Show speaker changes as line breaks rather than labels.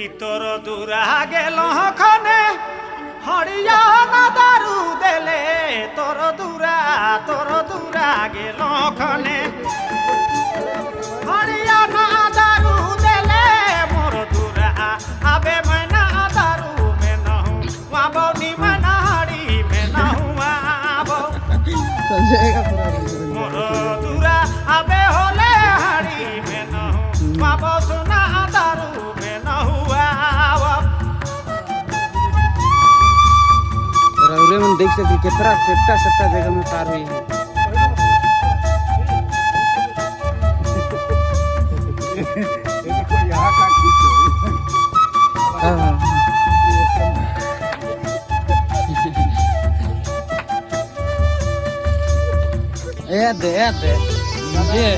ইতর দূরা গেল খনে হরিয়া না দারু দেলে তোর দূরা গেল খনে হরিয়া না দারু দেলে মোর দূরা আবে মনা দারু মে নহু আবো নি মনা হাড়ি মে নহু আবো মোর দূরা আবে হলে হাড়ি মে নহু আবো সোনা দারু মে নহু আবো
रउरे मन देख सकते कितना सट्टा सट्टा जगह में पार हुई है। ये